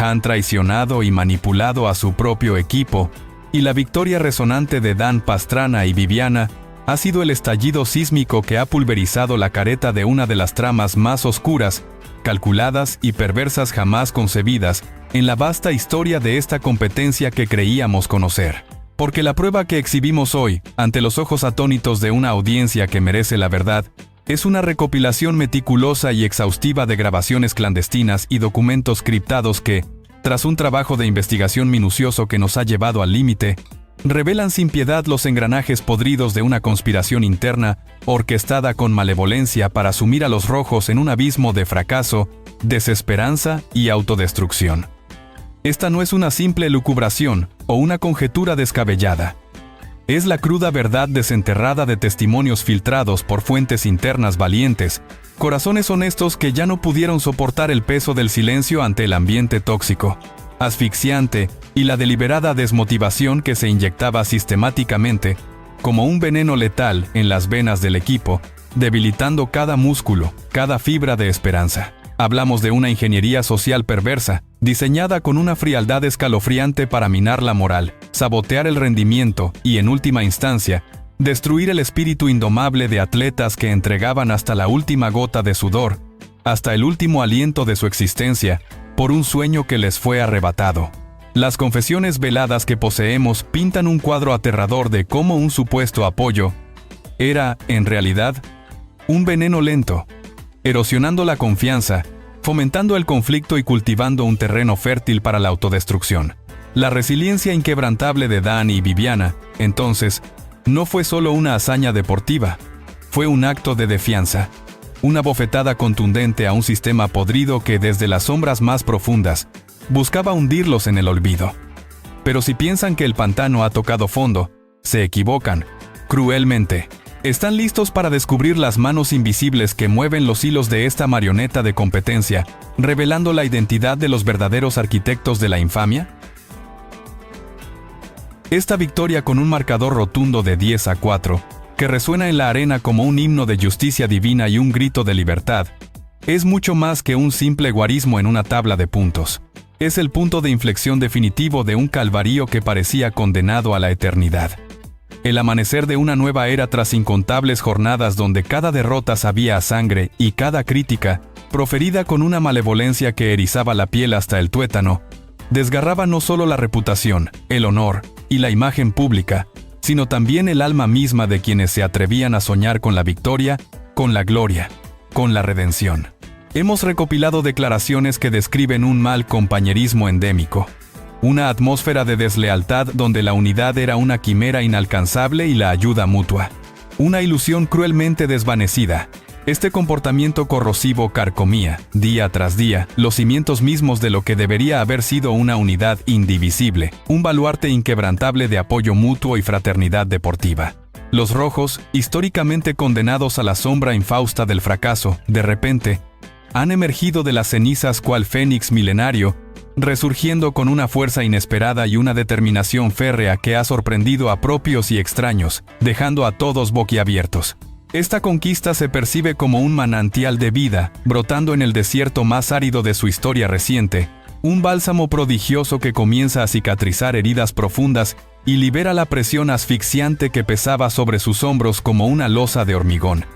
Han traicionado y manipulado a su propio equipo, y la victoria resonante de Dan Pastrana y Viviana ha sido el estallido sísmico que ha pulverizado la careta de una de las tramas más oscuras, calculadas y perversas jamás concebidas en la vasta historia de esta competencia que creíamos conocer. Porque la prueba que exhibimos hoy, ante los ojos atónitos de una audiencia que merece la verdad, es una recopilación meticulosa y exhaustiva de grabaciones clandestinas y documentos criptados que, tras un trabajo de investigación minucioso que nos ha llevado al límite, revelan sin piedad los engranajes podridos de una conspiración interna orquestada con malevolencia para sumir a los rojos en un abismo de fracaso, desesperanza y autodestrucción. Esta no es una simple elucubración o una conjetura descabellada. Es la cruda verdad desenterrada de testimonios filtrados por fuentes internas valientes, corazones honestos que ya no pudieron soportar el peso del silencio ante el ambiente tóxico, asfixiante y la deliberada desmotivación que se inyectaba sistemáticamente, como un veneno letal en las venas del equipo, debilitando cada músculo, cada fibra de esperanza. Hablamos de una ingeniería social perversa, diseñada con una frialdad escalofriante para minar la moral, sabotear el rendimiento y, en última instancia, destruir el espíritu indomable de atletas que entregaban hasta la última gota de sudor, hasta el último aliento de su existencia, por un sueño que les fue arrebatado. Las confesiones veladas que poseemos pintan un cuadro aterrador de cómo un supuesto apoyo era, en realidad, un veneno lento, erosionando la confianza, fomentando el conflicto y cultivando un terreno fértil para la autodestrucción. La resiliencia inquebrantable de Dan y Viviana, entonces, no fue solo una hazaña deportiva, fue un acto de defianza, una bofetada contundente a un sistema podrido que desde las sombras más profundas buscaba hundirlos en el olvido. Pero si piensan que el pantano ha tocado fondo, se equivocan, cruelmente. ¿Están listos para descubrir las manos invisibles que mueven los hilos de esta marioneta de competencia, revelando la identidad de los verdaderos arquitectos de la infamia? Esta victoria con un marcador rotundo de 10-4, que resuena en la arena como un himno de justicia divina y un grito de libertad, es mucho más que un simple guarismo en una tabla de puntos. Es el punto de inflexión definitivo de un calvario que parecía condenado a la eternidad. El amanecer de una nueva era tras incontables jornadas donde cada derrota sabía a sangre y cada crítica, proferida con una malevolencia que erizaba la piel hasta el tuétano, desgarraba no solo la reputación, el honor y la imagen pública, sino también el alma misma de quienes se atrevían a soñar con la victoria, con la gloria, con la redención. Hemos recopilado declaraciones que describen un mal compañerismo endémico. Una atmósfera de deslealtad donde la unidad era una quimera inalcanzable y la ayuda mutua. Una ilusión cruelmente desvanecida. Este comportamiento corrosivo carcomía, día tras día, los cimientos mismos de lo que debería haber sido una unidad indivisible, un baluarte inquebrantable de apoyo mutuo y fraternidad deportiva. Los rojos, históricamente condenados a la sombra infausta del fracaso, de repente, han emergido de las cenizas cual fénix milenario, resurgiendo con una fuerza inesperada y una determinación férrea que ha sorprendido a propios y extraños, dejando a todos boquiabiertos. Esta conquista se percibe como un manantial de vida, brotando en el desierto más árido de su historia reciente, un bálsamo prodigioso que comienza a cicatrizar heridas profundas y libera la presión asfixiante que pesaba sobre sus hombros como una losa de hormigón,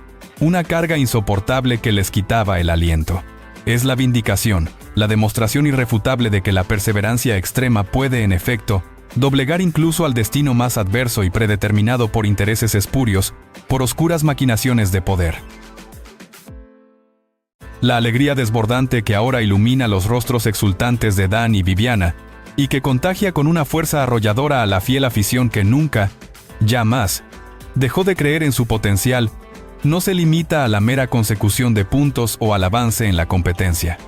una carga insoportable que les quitaba el aliento. Es la vindicación, la demostración irrefutable de que la perseverancia extrema puede, en efecto, doblegar incluso al destino más adverso y predeterminado por intereses espurios, por oscuras maquinaciones de poder. La alegría desbordante que ahora ilumina los rostros exultantes de Dan y Viviana, y que contagia con una fuerza arrolladora a la fiel afición que nunca, ya más, dejó de creer en su potencial, no se limita a la mera consecución de puntos o al avance en la competencia.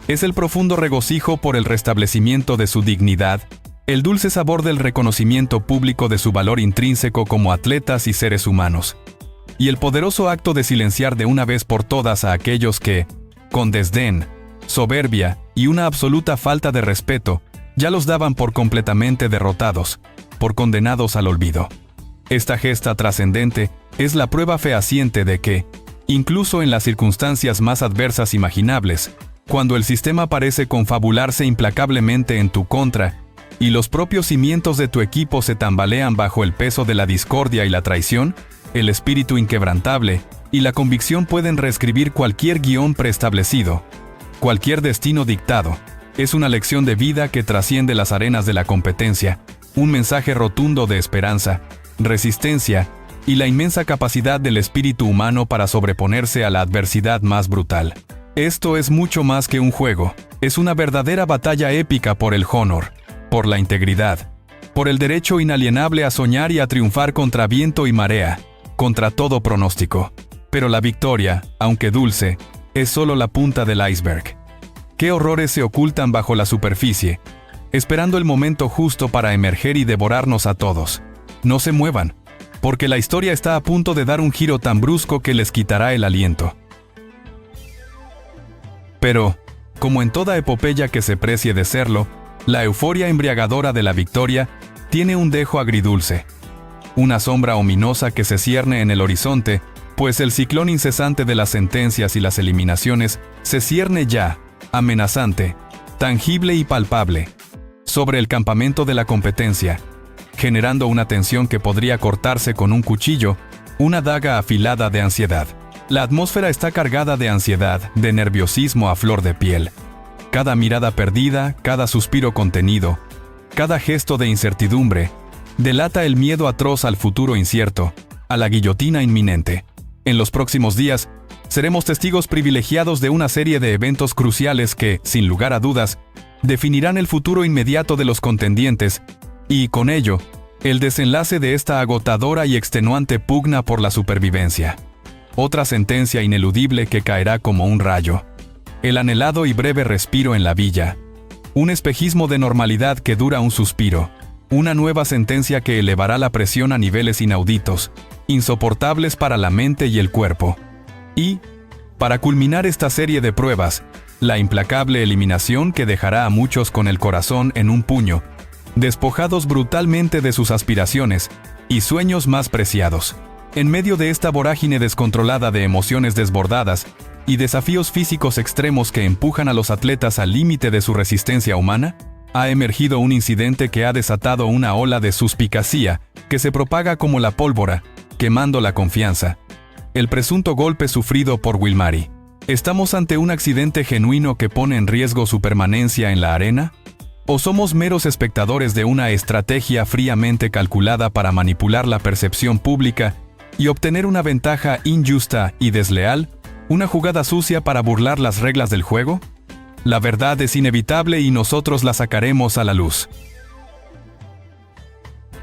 Es el profundo regocijo por el restablecimiento de su dignidad, el dulce sabor del reconocimiento público de su valor intrínseco como atletas y seres humanos, y el poderoso acto de silenciar de una vez por todas a aquellos que, con desdén, soberbia y una absoluta falta de respeto, ya los daban por completamente derrotados, por condenados al olvido. Esta gesta trascendente es la prueba fehaciente de que, incluso en las circunstancias más adversas imaginables, Cuando el sistema parece confabularse implacablemente en tu contra, y los propios cimientos de tu equipo se tambalean bajo el peso de la discordia y la traición, el espíritu inquebrantable y la convicción pueden reescribir cualquier guión preestablecido, cualquier destino dictado. Es una lección de vida que trasciende las arenas de la competencia, un mensaje rotundo de esperanza, resistencia y la inmensa capacidad del espíritu humano para sobreponerse a la adversidad más brutal. Esto es mucho más que un juego, es una verdadera batalla épica por el honor, por la integridad, por el derecho inalienable a soñar y a triunfar contra viento y marea, contra todo pronóstico. Pero la victoria, aunque dulce, es solo la punta del iceberg. ¿Qué horrores se ocultan bajo la superficie, esperando el momento justo para emerger y devorarnos a todos? No se muevan, porque la historia está a punto de dar un giro tan brusco que les quitará el aliento. Pero, como en toda epopeya que se precie de serlo, la euforia embriagadora de la victoria tiene un dejo agridulce. Una sombra ominosa que se cierne en el horizonte, pues el ciclón incesante de las sentencias y las eliminaciones se cierne ya, amenazante, tangible y palpable, sobre el campamento de la competencia, generando una tensión que podría cortarse con un cuchillo, una daga afilada de ansiedad. La atmósfera está cargada de ansiedad, de nerviosismo a flor de piel. Cada mirada perdida, cada suspiro contenido, cada gesto de incertidumbre, delata el miedo atroz al futuro incierto, a la guillotina inminente. En los próximos días, seremos testigos privilegiados de una serie de eventos cruciales que, sin lugar a dudas, definirán el futuro inmediato de los contendientes y, con ello, el desenlace de esta agotadora y extenuante pugna por la supervivencia. Otra sentencia ineludible que caerá como un rayo. El anhelado y breve respiro en la villa. Un espejismo de normalidad que dura un suspiro. Una nueva sentencia que elevará la presión a niveles inauditos, insoportables para la mente y el cuerpo. Y, para culminar esta serie de pruebas, la implacable eliminación que dejará a muchos con el corazón en un puño, despojados brutalmente de sus aspiraciones y sueños más preciados. En medio de esta vorágine descontrolada de emociones desbordadas y desafíos físicos extremos que empujan a los atletas al límite de su resistencia humana, ha emergido un incidente que ha desatado una ola de suspicacia que se propaga como la pólvora, quemando la confianza. El presunto golpe sufrido por Wilmary. ¿Estamos ante un accidente genuino que pone en riesgo su permanencia en la arena? ¿O somos meros espectadores de una estrategia fríamente calculada para manipular la percepción pública y obtener una ventaja injusta y desleal? ¿Una jugada sucia para burlar las reglas del juego? La verdad es inevitable y nosotros la sacaremos a la luz.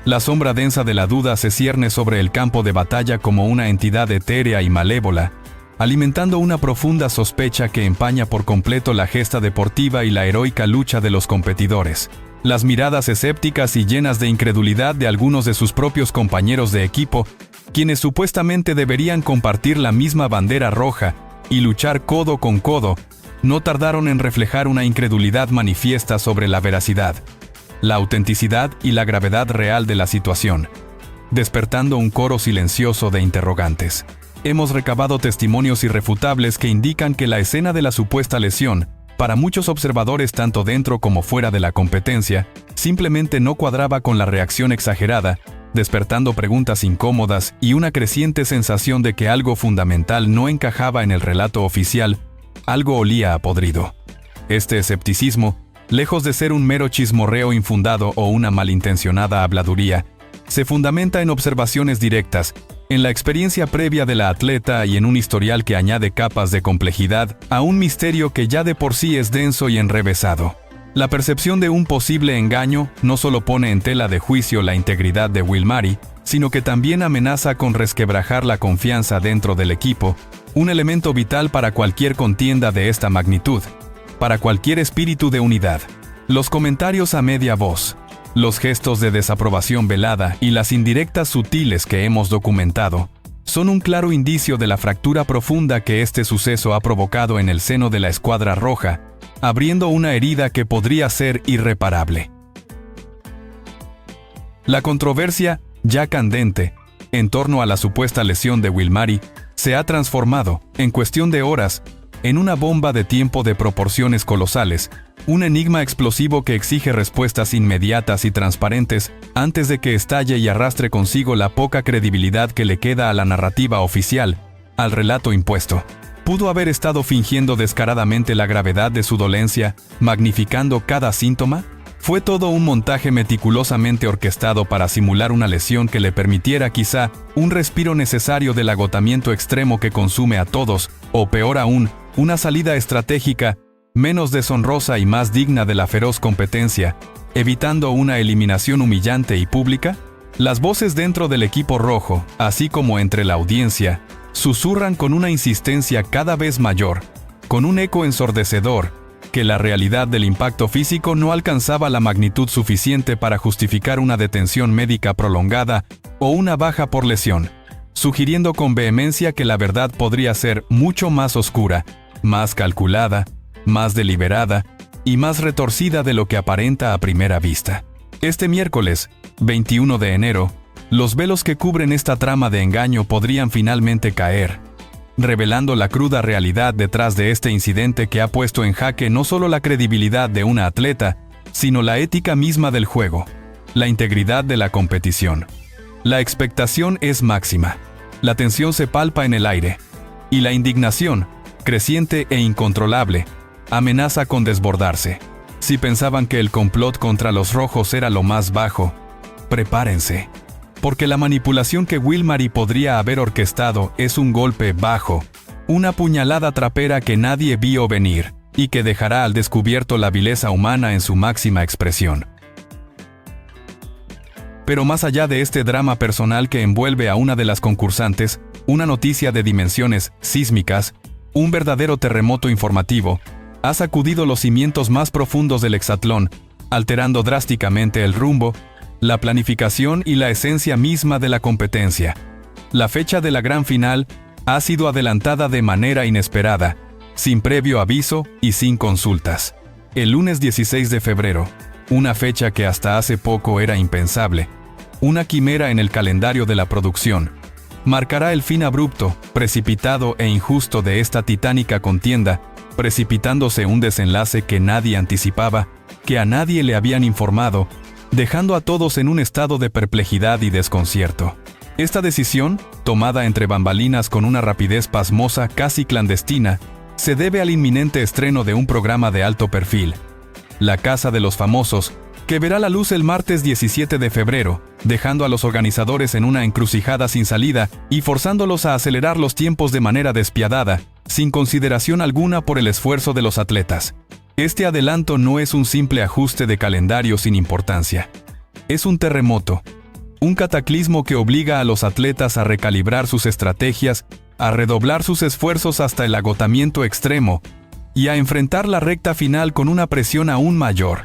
La sombra densa de la duda se cierne sobre el campo de batalla como una entidad etérea y malévola, alimentando una profunda sospecha que empaña por completo la gesta deportiva y la heroica lucha de los competidores. Las miradas escépticas y llenas de incredulidad de algunos de sus propios compañeros de equipo, quienes supuestamente deberían compartir la misma bandera roja y luchar codo con codo, no tardaron en reflejar una incredulidad manifiesta sobre la veracidad, la autenticidad y la gravedad real de la situación, despertando un coro silencioso de interrogantes. Hemos recabado testimonios irrefutables que indican que la escena de la supuesta lesión, para muchos observadores tanto dentro como fuera de la competencia, simplemente no cuadraba con la reacción exagerada, despertando preguntas incómodas y una creciente sensación de que algo fundamental no encajaba en el relato oficial. Algo olía a podrido. Este escepticismo, lejos de ser un mero chismorreo infundado o una malintencionada habladuría, se fundamenta en observaciones directas, en la experiencia previa de la atleta y en un historial que añade capas de complejidad a un misterio que ya de por sí es denso y enrevesado. La percepción de un posible engaño no solo pone en tela de juicio la integridad de Wilmary, sino que también amenaza con resquebrajar la confianza dentro del equipo, un elemento vital para cualquier contienda de esta magnitud, para cualquier espíritu de unidad. Los comentarios a media voz, los gestos de desaprobación velada y las indirectas sutiles que hemos documentado, son un claro indicio de la fractura profunda que este suceso ha provocado en el seno de la Escuadra Roja, abriendo una herida que podría ser irreparable. La controversia, ya candente, en torno a la supuesta lesión de Wilmary, se ha transformado, en cuestión de horas, en una bomba de tiempo de proporciones colosales, un enigma explosivo que exige respuestas inmediatas y transparentes antes de que estalle y arrastre consigo la poca credibilidad que le queda a la narrativa oficial, al relato impuesto. ¿Pudo haber estado fingiendo descaradamente la gravedad de su dolencia, magnificando cada síntoma? ¿Fue todo un montaje meticulosamente orquestado para simular una lesión que le permitiera quizá un respiro necesario del agotamiento extremo que consume a todos, o peor aún, una salida estratégica menos deshonrosa y más digna de la feroz competencia, evitando una eliminación humillante y pública? Las voces dentro del equipo rojo, así como entre la audiencia, susurran con una insistencia cada vez mayor, con un eco ensordecedor, que la realidad del impacto físico no alcanzaba la magnitud suficiente para justificar una detención médica prolongada o una baja por lesión, sugiriendo con vehemencia que la verdad podría ser mucho más oscura, más calculada, más deliberada y más retorcida de lo que aparenta a primera vista. Este miércoles, 21 de enero, los velos que cubren esta trama de engaño podrían finalmente caer, revelando la cruda realidad detrás de este incidente que ha puesto en jaque no solo la credibilidad de una atleta, sino la ética misma del juego, la integridad de la competición. La expectación es máxima, la tensión se palpa en el aire, y la indignación, creciente e incontrolable, amenaza con desbordarse. Si pensaban que el complot contra los rojos era lo más bajo, prepárense. Porque la manipulación que Wilmary podría haber orquestado es un golpe bajo, una puñalada trapera que nadie vio venir, y que dejará al descubierto la vileza humana en su máxima expresión. Pero más allá de este drama personal que envuelve a una de las concursantes, una noticia de dimensiones sísmicas, un verdadero terremoto informativo, ha sacudido los cimientos más profundos del hexatlón, alterando drásticamente el rumbo, la planificación y la esencia misma de la competencia. La fecha de la gran final ha sido adelantada de manera inesperada, sin previo aviso y sin consultas. El lunes 16 de febrero, una fecha que hasta hace poco era impensable, una quimera en el calendario de la producción, marcará el fin abrupto, precipitado e injusto de esta titánica contienda, precipitándose un desenlace que nadie anticipaba, que a nadie le habían informado, dejando a todos en un estado de perplejidad y desconcierto. Esta decisión, tomada entre bambalinas con una rapidez pasmosa casi clandestina, se debe al inminente estreno de un programa de alto perfil, La Casa de los Famosos, que verá la luz el martes 17 de febrero, dejando a los organizadores en una encrucijada sin salida y forzándolos a acelerar los tiempos de manera despiadada, sin consideración alguna por el esfuerzo de los atletas. Este adelanto no es un simple ajuste de calendario sin importancia. Es un terremoto, un cataclismo que obliga a los atletas a recalibrar sus estrategias, a redoblar sus esfuerzos hasta el agotamiento extremo y a enfrentar la recta final con una presión aún mayor,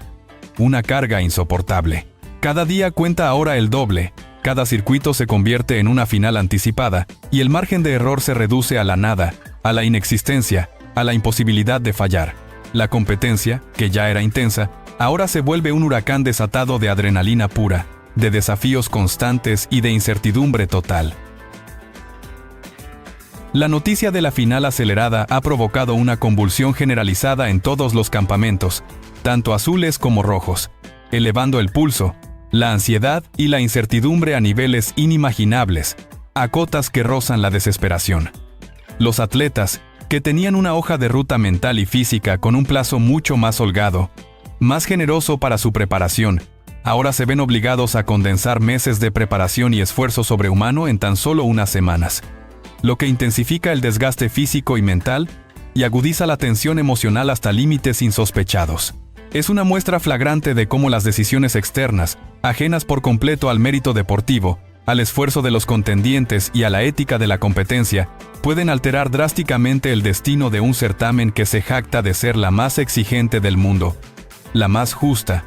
una carga insoportable. Cada día cuenta ahora el doble, cada circuito se convierte en una final anticipada y el margen de error se reduce a la nada, a la inexistencia, a la imposibilidad de fallar. La competencia, que ya era intensa, ahora se vuelve un huracán desatado de adrenalina pura, de desafíos constantes y de incertidumbre total. La noticia de la final acelerada ha provocado una convulsión generalizada en todos los campamentos, tanto azules como rojos, elevando el pulso, la ansiedad y la incertidumbre a niveles inimaginables, a cotas que rozan la desesperación. Los atletas, que tenían una hoja de ruta mental y física con un plazo mucho más holgado, más generoso para su preparación, ahora se ven obligados a condensar meses de preparación y esfuerzo sobrehumano en tan solo unas semanas, lo que intensifica el desgaste físico y mental y agudiza la tensión emocional hasta límites insospechados. Es una muestra flagrante de cómo las decisiones externas, ajenas por completo al mérito deportivo, al esfuerzo de los contendientes y a la ética de la competencia, pueden alterar drásticamente el destino de un certamen que se jacta de ser la más exigente del mundo, la más justa,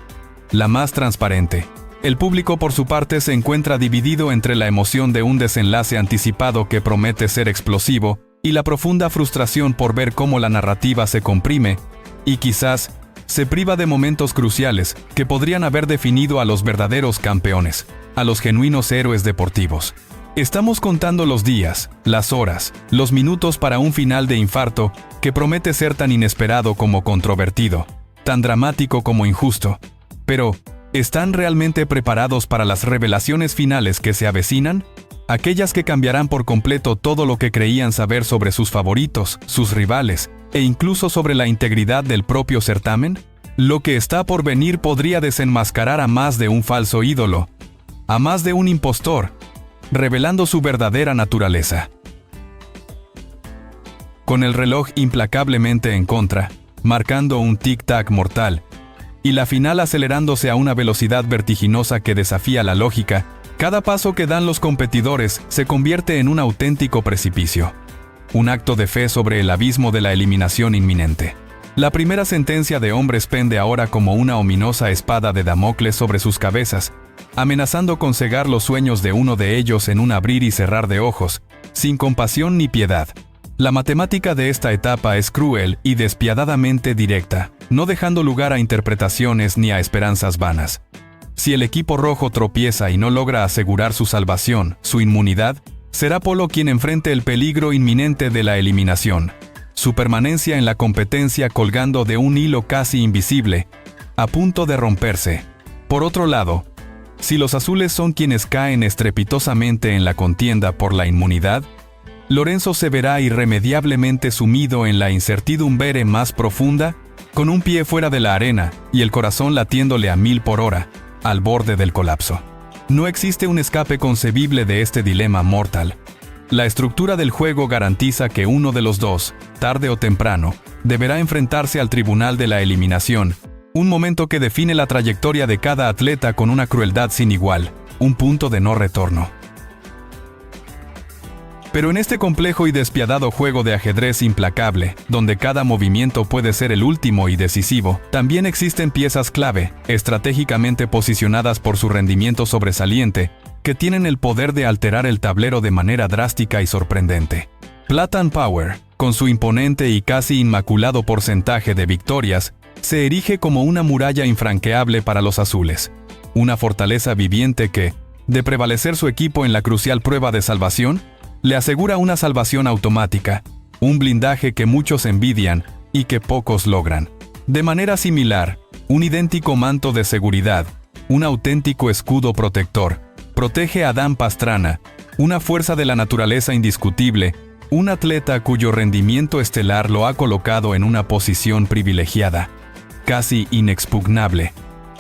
la más transparente. El público, por su parte, se encuentra dividido entre la emoción de un desenlace anticipado que promete ser explosivo y la profunda frustración por ver cómo la narrativa se comprime y quizás se priva de momentos cruciales que podrían haber definido a los verdaderos campeones, a los genuinos héroes deportivos. Estamos contando los días, las horas, los minutos para un final de infarto que promete ser tan inesperado como controvertido, tan dramático como injusto. Pero, ¿están realmente preparados para las revelaciones finales que se avecinan? Aquellas que cambiarán por completo todo lo que creían saber sobre sus favoritos, sus rivales, e incluso sobre la integridad del propio certamen. Lo que está por venir podría desenmascarar a más de un falso ídolo, a más de un impostor, revelando su verdadera naturaleza. Con el reloj implacablemente en contra, marcando un tic-tac mortal, y la final acelerándose a una velocidad vertiginosa que desafía la lógica, cada paso que dan los competidores se convierte en un auténtico precipicio. Un acto de fe sobre el abismo de la eliminación inminente. La primera sentencia de hombres pende ahora como una ominosa espada de Damocles sobre sus cabezas, amenazando con cegar los sueños de uno de ellos en un abrir y cerrar de ojos, sin compasión ni piedad. La matemática de esta etapa es cruel y despiadadamente directa, no dejando lugar a interpretaciones ni a esperanzas vanas. Si el equipo rojo tropieza y no logra asegurar su salvación, su inmunidad, será Polo quien enfrente el peligro inminente de la eliminación. Su permanencia en la competencia colgando de un hilo casi invisible, a punto de romperse. Por otro lado, si los azules son quienes caen estrepitosamente en la contienda por la inmunidad, Lorenzo se verá irremediablemente sumido en la incertidumbre más profunda, con un pie fuera de la arena y el corazón latiéndole a 1000 por hora, al borde del colapso. No existe un escape concebible de este dilema mortal. La estructura del juego garantiza que uno de los dos, tarde o temprano, deberá enfrentarse al tribunal de la eliminación, un momento que define la trayectoria de cada atleta con una crueldad sin igual, un punto de no retorno. Pero en este complejo y despiadado juego de ajedrez implacable, donde cada movimiento puede ser el último y decisivo, también existen piezas clave, estratégicamente posicionadas por su rendimiento sobresaliente, que tienen el poder de alterar el tablero de manera drástica y sorprendente. Platinum Power, con su imponente y casi inmaculado porcentaje de victorias, se erige como una muralla infranqueable para los azules. Una fortaleza viviente que, de prevalecer su equipo en la crucial prueba de salvación, le asegura una salvación automática, un blindaje que muchos envidian y que pocos logran. De manera similar, un idéntico manto de seguridad, un auténtico escudo protector, protege a Dan Pastrana, una fuerza de la naturaleza indiscutible, un atleta cuyo rendimiento estelar lo ha colocado en una posición privilegiada, casi inexpugnable,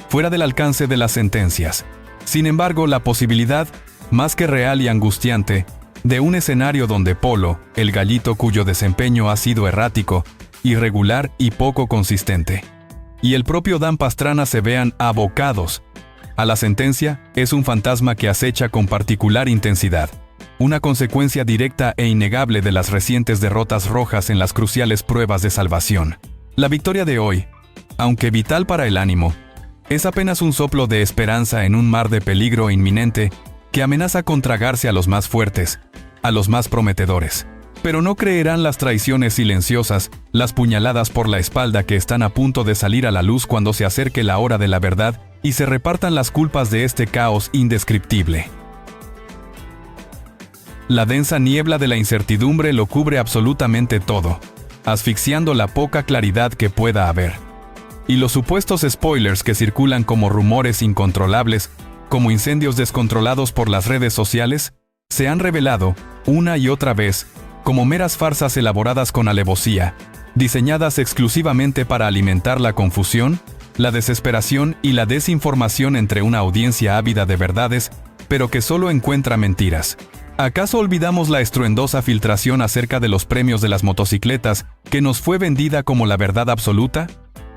fuera del alcance de las sentencias. Sin embargo, la posibilidad, más que real y angustiante, de un escenario donde Polo, el gallito cuyo desempeño ha sido errático, irregular y poco consistente, y el propio Dan Pastrana se vean abocados a la sentencia, es un fantasma que acecha con particular intensidad, una consecuencia directa e innegable de las recientes derrotas rojas en las cruciales pruebas de salvación. La victoria de hoy, aunque vital para el ánimo, es apenas un soplo de esperanza en un mar de peligro inminente que amenaza con tragarse a los más fuertes, a los más prometedores. Pero no creerán las traiciones silenciosas, las puñaladas por la espalda que están a punto de salir a la luz cuando se acerque la hora de la verdad y se repartan las culpas de este caos indescriptible. La densa niebla de la incertidumbre lo cubre absolutamente todo, asfixiando la poca claridad que pueda haber. Y los supuestos spoilers que circulan como rumores incontrolables, como incendios descontrolados por las redes sociales, se han revelado, una y otra vez, como meras farsas elaboradas con alevosía, diseñadas exclusivamente para alimentar la confusión, la desesperación y la desinformación entre una audiencia ávida de verdades, pero que solo encuentra mentiras. ¿Acaso olvidamos la estruendosa filtración acerca de los premios de las motocicletas que nos fue vendida como la verdad absoluta?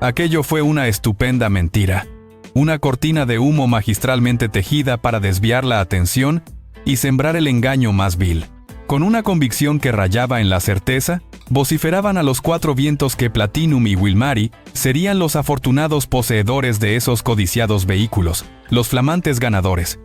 Aquello fue una estupenda mentira. Una cortina de humo magistralmente tejida para desviar la atención y sembrar el engaño más vil. Con una convicción que rayaba en la certeza, vociferaban a los cuatro vientos que Platinum y Wilmary serían los afortunados poseedores de esos codiciados vehículos, los flamantes ganadores.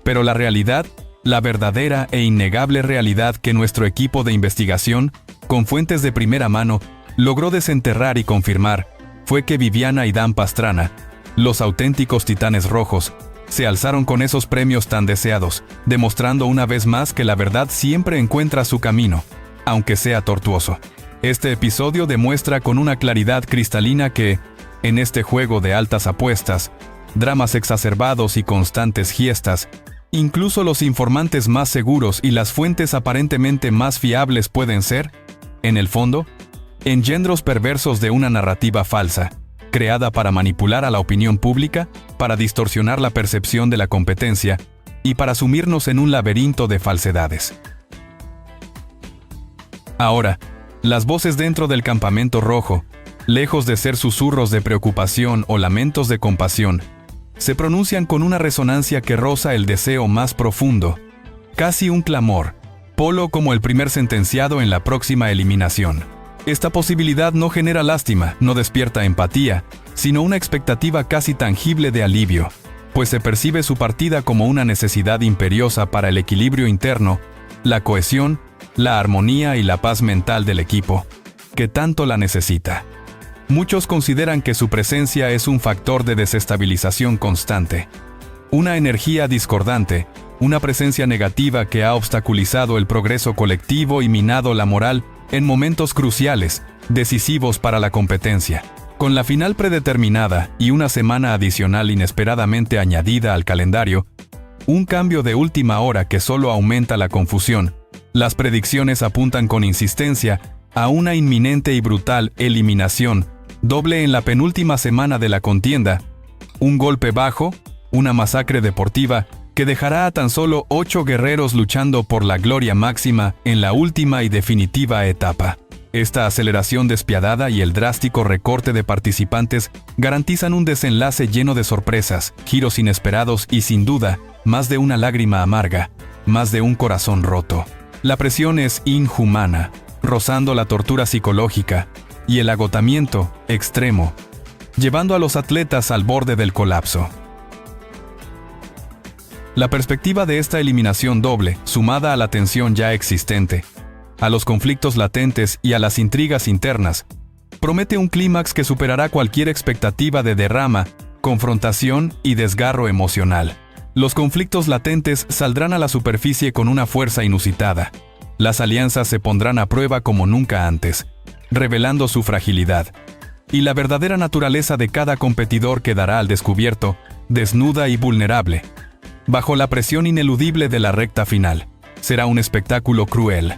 Pero la realidad, la verdadera e innegable realidad que nuestro equipo de investigación, con fuentes de primera mano, logró desenterrar y confirmar, fue que Viviana y Dan Pastrana, los auténticos titanes rojos, se alzaron con esos premios tan deseados, demostrando una vez más que la verdad siempre encuentra su camino, aunque sea tortuoso. Este episodio demuestra con una claridad cristalina que, en este juego de altas apuestas, dramas exacerbados y constantes giestas, incluso los informantes más seguros y las fuentes aparentemente más fiables pueden ser, en el fondo, engendros perversos de una narrativa falsa, creada para manipular a la opinión pública, para distorsionar la percepción de la competencia y para sumirnos en un laberinto de falsedades. Ahora, las voces dentro del campamento rojo, lejos de ser susurros de preocupación o lamentos de compasión, se pronuncian con una resonancia que roza el deseo más profundo, casi un clamor, Polo como el primer sentenciado en la próxima eliminación. Esta posibilidad no genera lástima, no despierta empatía, sino una expectativa casi tangible de alivio, pues se percibe su partida como una necesidad imperiosa para el equilibrio interno, la cohesión, la armonía y la paz mental del equipo, que tanto la necesita. Muchos consideran que su presencia es un factor de desestabilización constante, una energía discordante, una presencia negativa que ha obstaculizado el progreso colectivo y minado la moral en momentos cruciales, decisivos para la competencia. Con la final predeterminada y una semana adicional inesperadamente añadida al calendario, un cambio de última hora que solo aumenta la confusión, las predicciones apuntan con insistencia a una inminente y brutal eliminación, doble en la penúltima semana de la contienda, un golpe bajo, una masacre deportiva que dejará a tan solo 8 guerreros luchando por la gloria máxima en la última y definitiva etapa. Esta aceleración despiadada y el drástico recorte de participantes garantizan un desenlace lleno de sorpresas, giros inesperados y sin duda, más de una lágrima amarga, más de un corazón roto. La presión es inhumana, rozando la tortura psicológica y el agotamiento extremo, llevando a los atletas al borde del colapso. La perspectiva de esta eliminación doble, sumada a la tensión ya existente, a los conflictos latentes y a las intrigas internas, promete un clímax que superará cualquier expectativa de derrama, confrontación y desgarro emocional. Los conflictos latentes saldrán a la superficie con una fuerza inusitada. Las alianzas se pondrán a prueba como nunca antes, revelando su fragilidad. Y la verdadera naturaleza de cada competidor quedará al descubierto, desnuda y vulnerable. Bajo la presión ineludible de la recta final, será un espectáculo cruel.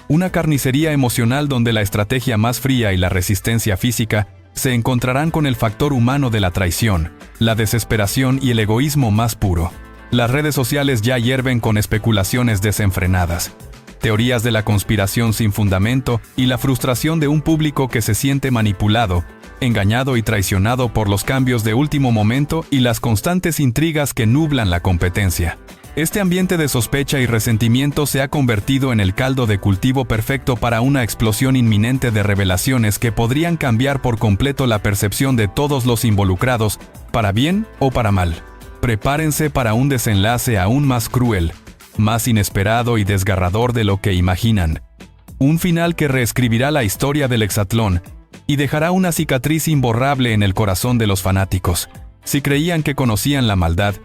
Una carnicería emocional donde la estrategia más fría y la resistencia física se encontrarán con el factor humano de la traición, la desesperación y el egoísmo más puro. Las redes sociales ya hierven con especulaciones desenfrenadas, teorías de la conspiración sin fundamento y la frustración de un público que se siente manipulado, engañado y traicionado por los cambios de último momento y las constantes intrigas que nublan la competencia. Este ambiente de sospecha y resentimiento se ha convertido en el caldo de cultivo perfecto para una explosión inminente de revelaciones que podrían cambiar por completo la percepción de todos los involucrados, para bien o para mal. Prepárense para un desenlace aún más cruel, más inesperado y desgarrador de lo que imaginan. Un final que reescribirá la historia del hexatlón y dejará una cicatriz imborrable en el corazón de los fanáticos. Si creían que conocían la maldad,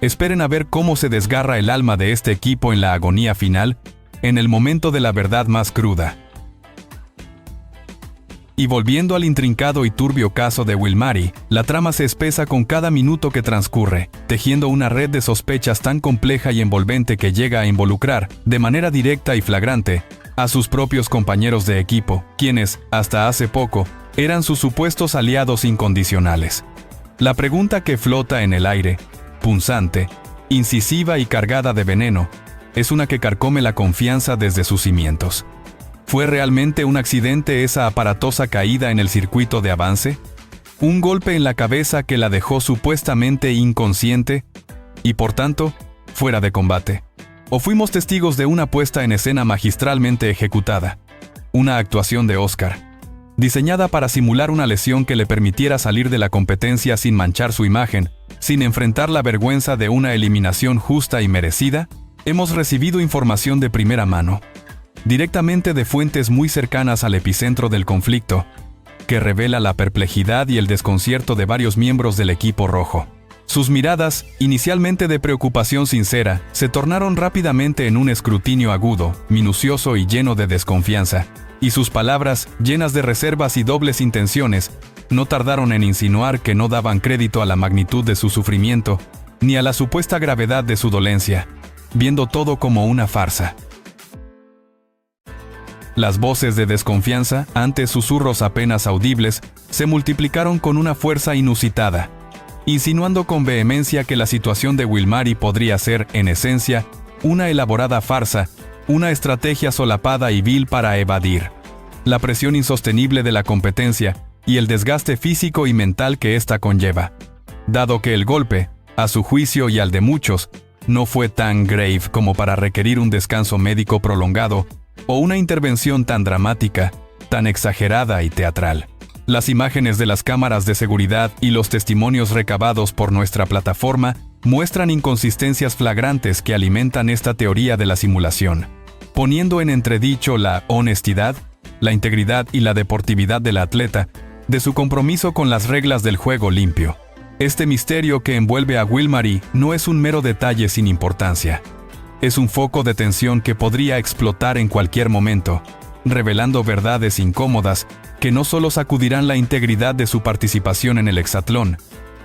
esperen a ver cómo se desgarra el alma de este equipo en la agonía final, en el momento de la verdad más cruda. Y volviendo al intrincado y turbio caso de Wilmary, la trama se espesa con cada minuto que transcurre, tejiendo una red de sospechas tan compleja y envolvente que llega a involucrar, de manera directa y flagrante, a sus propios compañeros de equipo, quienes, hasta hace poco, eran sus supuestos aliados incondicionales. La pregunta que flota en el aire, punzante, incisiva y cargada de veneno, es una que carcome la confianza desde sus cimientos. ¿Fue realmente un accidente esa aparatosa caída en el circuito de avance? ¿Un golpe en la cabeza que la dejó supuestamente inconsciente y, por tanto, fuera de combate? ¿O fuimos testigos de una puesta en escena magistralmente ejecutada? Una actuación de Oscar, diseñada para simular una lesión que le permitiera salir de la competencia sin manchar su imagen, sin enfrentar la vergüenza de una eliminación justa y merecida. Hemos recibido información de primera mano, directamente de fuentes muy cercanas al epicentro del conflicto, que revela la perplejidad y el desconcierto de varios miembros del equipo rojo. Sus miradas, inicialmente de preocupación sincera, se tornaron rápidamente en un escrutinio agudo, minucioso y lleno de desconfianza, y sus palabras, llenas de reservas y dobles intenciones, no tardaron en insinuar que no daban crédito a la magnitud de su sufrimiento, ni a la supuesta gravedad de su dolencia, viendo todo como una farsa. Las voces de desconfianza, antes susurros apenas audibles, se multiplicaron con una fuerza inusitada, insinuando con vehemencia que la situación de Wilmary podría ser, en esencia, una elaborada farsa, una estrategia solapada y vil para evadir la presión insostenible de la competencia y el desgaste físico y mental que ésta conlleva. Dado que el golpe, a su juicio y al de muchos, no fue tan grave como para requerir un descanso médico prolongado o una intervención tan dramática, tan exagerada y teatral. Las imágenes de las cámaras de seguridad y los testimonios recabados por nuestra plataforma muestran inconsistencias flagrantes que alimentan esta teoría de la simulación, poniendo en entredicho la honestidad, la integridad y la deportividad del atleta, de su compromiso con las reglas del juego limpio. Este misterio que envuelve a Wilmary no es un mero detalle sin importancia. Es un foco de tensión que podría explotar en cualquier momento, revelando verdades incómodas que no solo sacudirán la integridad de su participación en el hexatlón,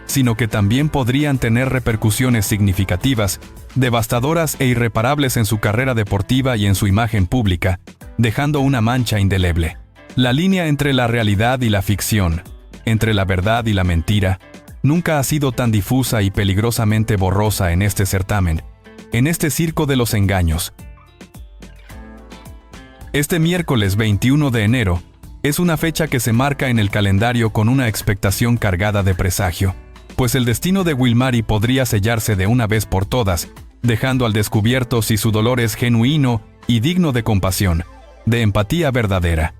sino que también podrían tener repercusiones significativas, devastadoras e irreparables en su carrera deportiva y en su imagen pública, dejando una mancha indeleble. La línea entre la realidad y la ficción, entre la verdad y la mentira, nunca ha sido tan difusa y peligrosamente borrosa en este certamen, en este circo de los engaños. Este miércoles 21 de enero es una fecha que se marca en el calendario con una expectación cargada de presagio, pues el destino de Wilmary podría sellarse de una vez por todas, dejando al descubierto si su dolor es genuino y digno de compasión, de empatía verdadera,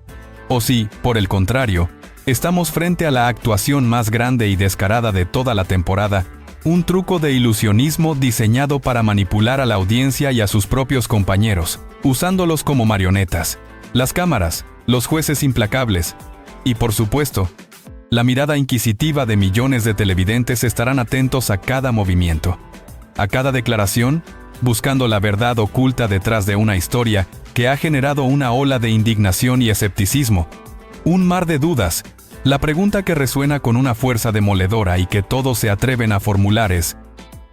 o si, por el contrario, estamos frente a la actuación más grande y descarada de toda la temporada, un truco de ilusionismo diseñado para manipular a la audiencia y a sus propios compañeros, usándolos como marionetas. Las cámaras, los jueces implacables y, por supuesto, la mirada inquisitiva de millones de televidentes estarán atentos a cada movimiento, a cada declaración, buscando la verdad oculta detrás de una historia que ha generado una ola de indignación y escepticismo, un mar de dudas. La pregunta que resuena con una fuerza demoledora y que todos se atreven a formular es: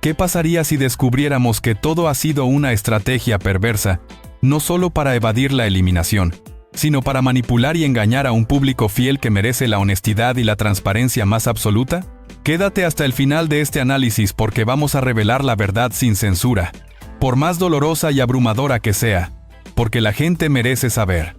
¿qué pasaría si descubriéramos que todo ha sido una estrategia perversa, no solo para evadir la eliminación, sino para manipular y engañar a un público fiel que merece la honestidad y la transparencia más absoluta? Quédate hasta el final de este análisis porque vamos a revelar la verdad sin censura, por más dolorosa y abrumadora que sea, porque la gente merece saber.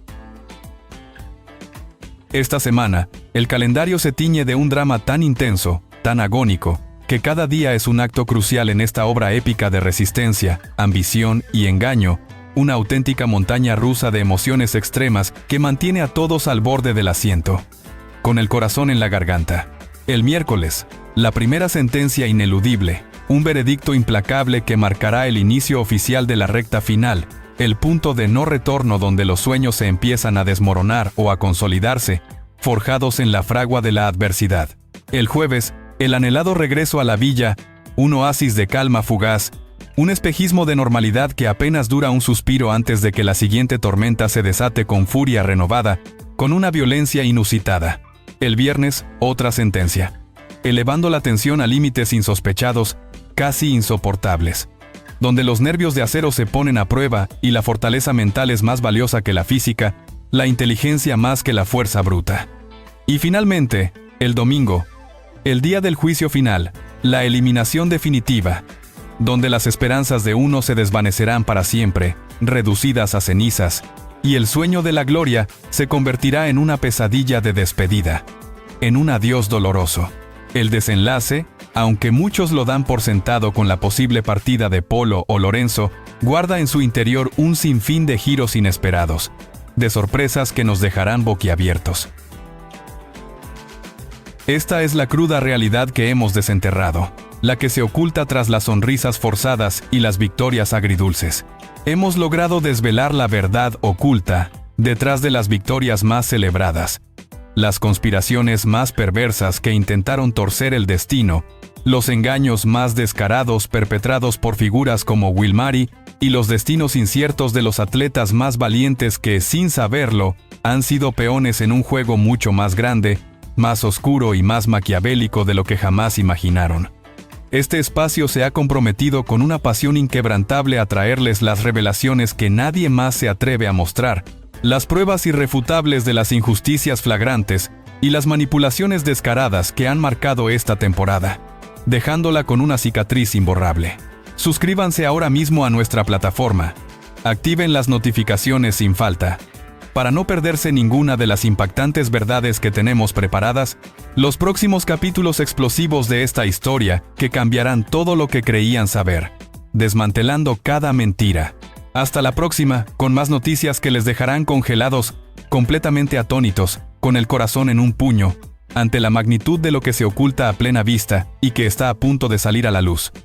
Esta semana, el calendario se tiñe de un drama tan intenso, tan agónico, que cada día es un acto crucial en esta obra épica de resistencia, ambición y engaño, una auténtica montaña rusa de emociones extremas que mantiene a todos al borde del asiento, con el corazón en la garganta. El miércoles, la primera sentencia ineludible, un veredicto implacable que marcará el inicio oficial de la recta final, el punto de no retorno donde los sueños se empiezan a desmoronar o a consolidarse, forjados en la fragua de la adversidad. El jueves, el anhelado regreso a la villa, un oasis de calma fugaz, un espejismo de normalidad que apenas dura un suspiro antes de que la siguiente tormenta se desate con furia renovada, con una violencia inusitada. El viernes, otra sentencia, elevando la tensión a límites insospechados, casi insoportables, donde los nervios de acero se ponen a prueba y la fortaleza mental es más valiosa que la física, la inteligencia más que la fuerza bruta. Y finalmente, el domingo, el día del juicio final, la eliminación definitiva, donde las esperanzas de uno se desvanecerán para siempre, reducidas a cenizas, y el sueño de la gloria se convertirá en una pesadilla de despedida, en un adiós doloroso. El desenlace, aunque muchos lo dan por sentado con la posible partida de Polo o Lorenzo, guarda en su interior un sinfín de giros inesperados, de sorpresas que nos dejarán boquiabiertos. Esta es la cruda realidad que hemos desenterrado, la que se oculta tras las sonrisas forzadas y las victorias agridulces. Hemos logrado desvelar la verdad oculta detrás de las victorias más celebradas, las conspiraciones más perversas que intentaron torcer el destino los engaños más descarados perpetrados por figuras como Wilmary y los destinos inciertos de los atletas más valientes que, sin saberlo, han sido peones en un juego mucho más grande, más oscuro y más maquiavélico de lo que jamás imaginaron. Este espacio se ha comprometido con una pasión inquebrantable a traerles las revelaciones que nadie más se atreve a mostrar, las pruebas irrefutables de las injusticias flagrantes y las manipulaciones descaradas que han marcado esta temporada, dejándola con una cicatriz imborrable. Suscríbanse ahora mismo a nuestra plataforma. Activen las notificaciones sin falta, para no perderse ninguna de las impactantes verdades que tenemos preparadas, los próximos capítulos explosivos de esta historia que cambiarán todo lo que creían saber, desmantelando cada mentira. Hasta la próxima, con más noticias que les dejarán congelados, completamente atónitos, con el corazón en un puño, ante la magnitud de lo que se oculta a plena vista y que está a punto de salir a la luz.